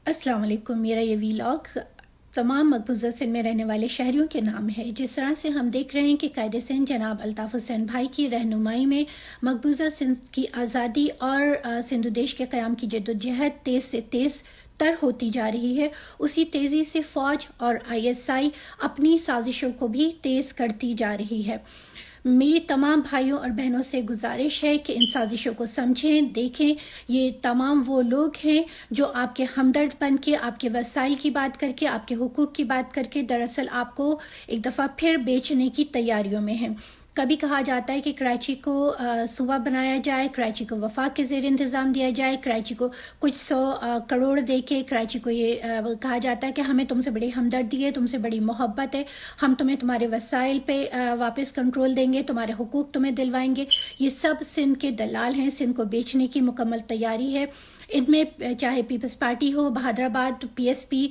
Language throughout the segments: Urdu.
السلام علیکم. میرا یہ ویلاگ تمام مقبوضہ سندھ میں رہنے والے شہریوں کے نام ہے. جس طرح سے ہم دیکھ رہے ہیں کہ قائد سندھ جناب الطاف حسین بھائی کی رہنمائی میں مقبوضہ سندھ کی آزادی اور سندھ دیش کے قیام کی جدوجہد تیز سے تیز تر ہوتی جا رہی ہے، اسی تیزی سے فوج اور ISI اپنی سازشوں کو بھی تیز کرتی جا رہی ہے. میری تمام بھائیوں اور بہنوں سے گزارش ہے کہ ان سازشوں کو سمجھیں، دیکھیں. یہ تمام وہ لوگ ہیں جو آپ کے ہمدرد بن کے، آپ کے وسائل کی بات کر کے، آپ کے حقوق کی بات کر کے دراصل آپ کو ایک دفعہ پھر بیچنے کی تیاریوں میں ہیں. کبھی کہا جاتا ہے کہ کراچی کو صوبہ بنایا جائے، کراچی کو وفاق کے زیر انتظام دیا جائے، کراچی کو کچھ 100 کروڑ دے کے کراچی کو یہ کہا جاتا ہے کہ ہمیں تم سے بڑی ہمدردی ہے، تم سے بڑی محبت ہے، ہم تمہیں تمہارے وسائل پہ واپس کنٹرول دیں گے، تمہارے حقوق تمہیں دلوائیں گے. یہ سب سندھ کے دلال ہیں، سندھ کو بیچنے کی مکمل تیاری ہے. ان میں چاہے پیپلز پارٹی ہو، بہادر آباد PSP،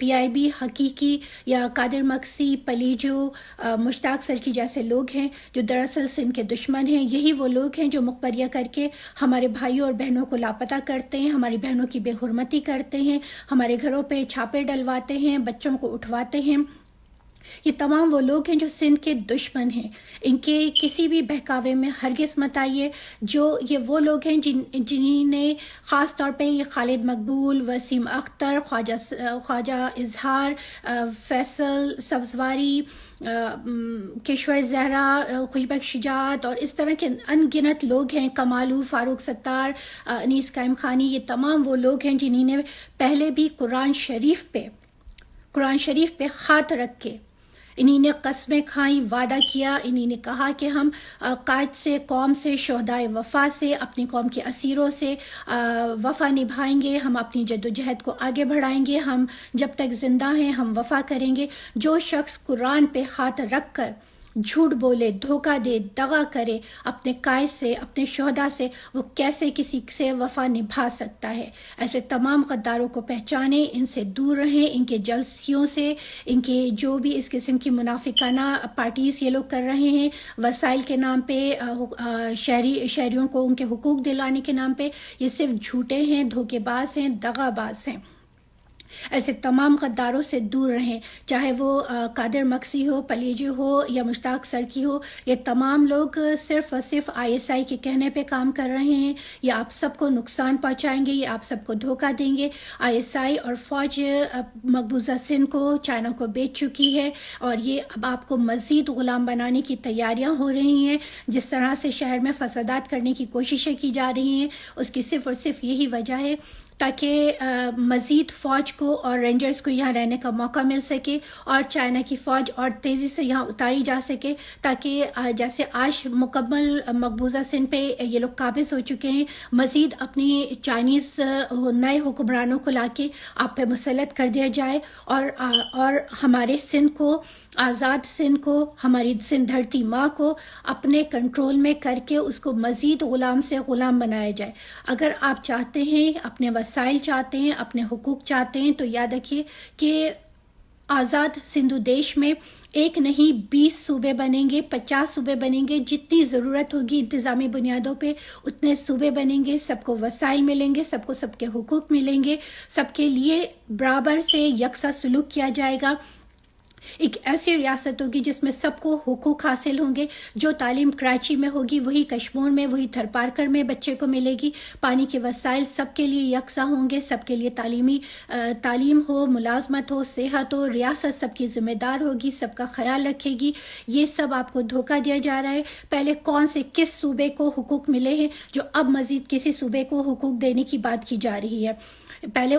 PIB حقیقی، یا قادر مکسی، پلیجو، مشتاق سرکی جیسے لوگ ہیں جو دراصل سندھ کے دشمن ہیں. یہی وہ لوگ ہیں جو مخبریہ کر کے ہمارے بھائیوں اور بہنوں کو لاپتہ کرتے ہیں، ہماری بہنوں کی بے حرمتی کرتے ہیں، ہمارے گھروں پہ چھاپے ڈلواتے ہیں، بچوں کو اٹھواتے ہیں. یہ تمام وہ لوگ ہیں جو سندھ کے دشمن ہیں. ان کے کسی بھی بہکاوے میں ہرگز مت آئیے. یہ وہ لوگ ہیں جنہوں نے خاص طور پہ یہ خالد مقبول، وسیم اختر، خواجہ اظہار، فیصل سبزواری، کشور زہرا، خوشبخش شجاعت اور اس طرح کے ان گنت لوگ ہیں، کمالو، فاروق ستار، انیس قائم خانی. یہ تمام وہ لوگ ہیں جنہوں نے پہلے بھی قرآن شریف پہ ہاتھ رکھ کے انہی نے قسمیں کھائیں، وعدہ کیا. انہی نے کہا کہ ہم قائد سے، قوم سے، شہدائے وفا سے، اپنی قوم کے اسیروں سے وفا نبھائیں گے، ہم اپنی جدوجہد کو آگے بڑھائیں گے، ہم جب تک زندہ ہیں ہم وفا کریں گے. جو شخص قرآن پہ ہاتھ رکھ کر جھوٹ بولے، دھوکہ دے، دغا کرے اپنے قائد سے، اپنے شہداء سے، وہ کیسے کسی سے وفا نبھا سکتا ہے؟ ایسے تمام غداروں کو پہچانیں، ان سے دور رہیں، ان کے جلسیوں سے، ان کے جو بھی اس قسم کی منافقانہ پارٹیز یہ لوگ کر رہے ہیں وسائل کے نام پہ، شہریوں کو ان کے حقوق دلانے کے نام پہ، یہ صرف جھوٹے ہیں، دھوکے باز ہیں، دغا باز ہیں. ایسے تمام غداروں سے دور رہیں، چاہے وہ قادر مکسی ہو، پلیجو ہو یا مشتاق سرکی ہو. یہ تمام لوگ صرف اور صرف ISI کے کہنے پہ کام کر رہے ہیں. یہ آپ سب کو نقصان پہنچائیں گے، یہ آپ سب کو دھوکہ دیں گے. ISI اور فوج مقبوضہ سندھ کو، چائنا کو بیچ چکی ہے، اور یہ اب آپ کو مزید غلام بنانے کی تیاریاں ہو رہی ہیں. جس طرح سے شہر میں فسادات کرنے کی کوششیں کی جا رہی ہیں، اس کی صرف اور صرف یہی وجہ ہے تاکہ مزید فوج کو اور رینجرز کو یہاں رہنے کا موقع مل سکے، اور چائنا کی فوج اور تیزی سے یہاں اتاری جا سکے، تاکہ جیسے آج مکمل مقبوضہ سندھ پہ یہ لوگ قابض ہو چکے ہیں، مزید اپنی چائنیز نئے حکمرانوں کو لا کے آپ پہ مسلط کر دیا جائے، اور ہمارے سندھ کو، آزاد سندھ کو، ہماری سندھ دھرتی ماں کو اپنے کنٹرول میں کر کے اس کو مزید غلام سے غلام بنایا جائے. اگر آپ چاہتے ہیں، اپنے وسائل چاہتے ہیں، اپنے حقوق چاہتے ہیں، تو یاد رکھیے کہ آزاد سندھ دیش میں ایک نہیں 20 صوبے بنیں گے، 50 صوبے بنیں گے. جتنی ضرورت ہوگی انتظامی بنیادوں پہ اتنے صوبے بنیں گے. سب کو وسائل ملیں گے، سب کو سب کے حقوق ملیں گے، سب کے لیے برابر سے یکساں سلوک کیا جائے گا. ایک ایسی ریاست ہوگی جس میں سب کو حقوق حاصل ہوں گے. جو تعلیم کراچی میں ہوگی وہی کشمور میں، وہی تھر پارکر میں بچے کو ملے گی. پانی کے وسائل سب کے لیے یکساں ہوں گے، سب کے لیے تعلیم ہو، ملازمت ہو، صحت ہو. ریاست سب کی ذمہ دار ہوگی، سب کا خیال رکھے گی. یہ سب آپ کو دھوکہ دیا جا رہا ہے. پہلے کون سے کس صوبے کو حقوق ملے ہیں جو اب مزید کسی صوبے کو حقوق دینے کی بات کی جا رہی ہے؟ پہلے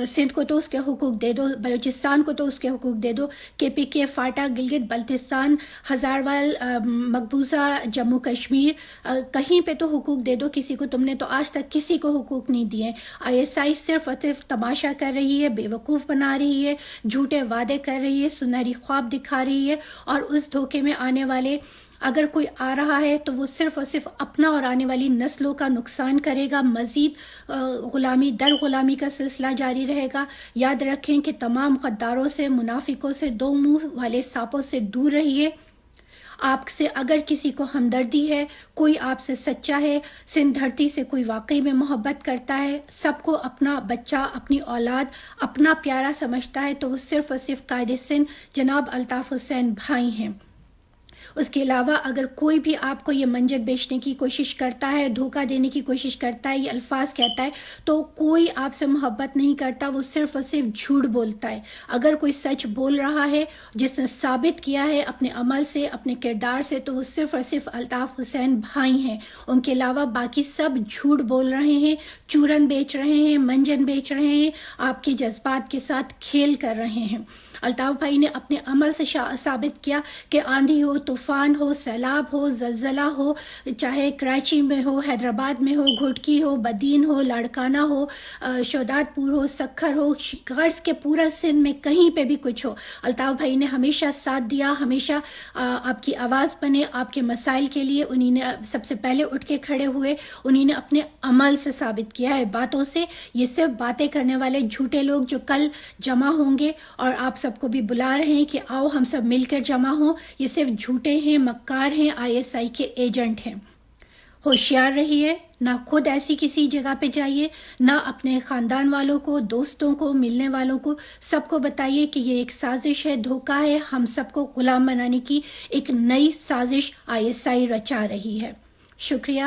سندھ کو تو اس کے حقوق دے دو، بلوچستان کو تو اس کے حقوق دے دو، KPK، فاٹا، گلگت بلتستان، ہزاروال، مقبوضہ جموں کشمیر، کہیں پہ تو حقوق دے دو کسی کو. تم نے تو آج تک کسی کو حقوق نہیں دیے. ISI صرف اور صرف تماشا کر رہی ہے، بے وقوف بنا رہی ہے، جھوٹے وعدے کر رہی ہے، سنہری خواب دکھا رہی ہے، اور اس دھوکے میں آنے والے اگر کوئی آ رہا ہے تو وہ صرف اور صرف اپنا اور آنے والی نسلوں کا نقصان کرے گا. مزید غلامی در غلامی کا سلسلہ جاری رہے گا. یاد رکھیں کہ تمام غداروں سے، منافقوں سے، دو منہ والے سانپوں سے دور رہیے. آپ سے اگر کسی کو ہمدردی ہے، کوئی آپ سے سچا ہے، سندھ دھرتی سے کوئی واقعی میں محبت کرتا ہے، سب کو اپنا بچہ، اپنی اولاد اپنا پیارا سمجھتا ہے، تو وہ صرف اور صرف قائد سندھ جناب الطاف حسین بھائی ہیں۔ اس کے علاوہ اگر کوئی بھی آپ کو یہ منجر بیچنے کی کوشش کرتا ہے، دھوکہ دینے کی کوشش کرتا ہے، یہ الفاظ کہتا ہے، تو کوئی آپ سے محبت نہیں کرتا، وہ صرف اور صرف جھوٹ بولتا ہے۔ اگر کوئی سچ بول رہا ہے جس نے ثابت کیا ہے اپنے عمل سے، اپنے کردار سے، تو وہ صرف اور صرف الطاف حسین بھائی ہیں۔ ان کے علاوہ باقی سب جھوٹ بول رہے ہیں، چورن بیچ رہے ہیں، منجن بیچ رہے ہیں، آپ کے جذبات کے ساتھ کھیل کر رہے ہیں۔ الطاف بھائی نے اپنے عمل سے ثابت کیا کہ آندھی ہو، طوفان ہو، سیلاب ہو، زلزلہ ہو، چاہے کراچی میں ہو، حیدرآباد میں ہو، گھٹکی ہو، بدین ہو، لاڑکانہ ہو، شہداد پور ہو، سکھر ہو، غرض کے پورا سندھ میں کہیں پہ بھی کچھ ہو، الطاف بھائی نے ہمیشہ ساتھ دیا، ہمیشہ آپ کی آواز بنے، آپ کے مسائل کے لیے انہی نے سب سے پہلے اٹھ کے کھڑے ہوئے، انہی نے اپنے عمل سے ثابت کیا ہے، باتوں سے۔ یہ صرف باتیں کرنے والے جھوٹے لوگ جو کل جمع ہوں گے اور آپ سب کو بھی بلا رہے ہیں کہ آؤ ہم سب مل کر جمع ہوں، یہ صرف جھوٹے ہیں، مکار ہیں، ISI کے ایجنٹ ہیں۔ ہوشیار رہیے، نہ خود ایسی کسی جگہ پہ جائیے، نہ اپنے خاندان والوں کو، دوستوں کو، ملنے والوں کو، سب کو بتائیے کہ یہ ایک سازش ہے، دھوکہ ہے، ہم سب کو غلام بنانے کی ایک نئی سازش ISI رچا رہی ہے۔ شکریہ۔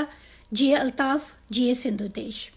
جی الطاف، جی سندھ دیش۔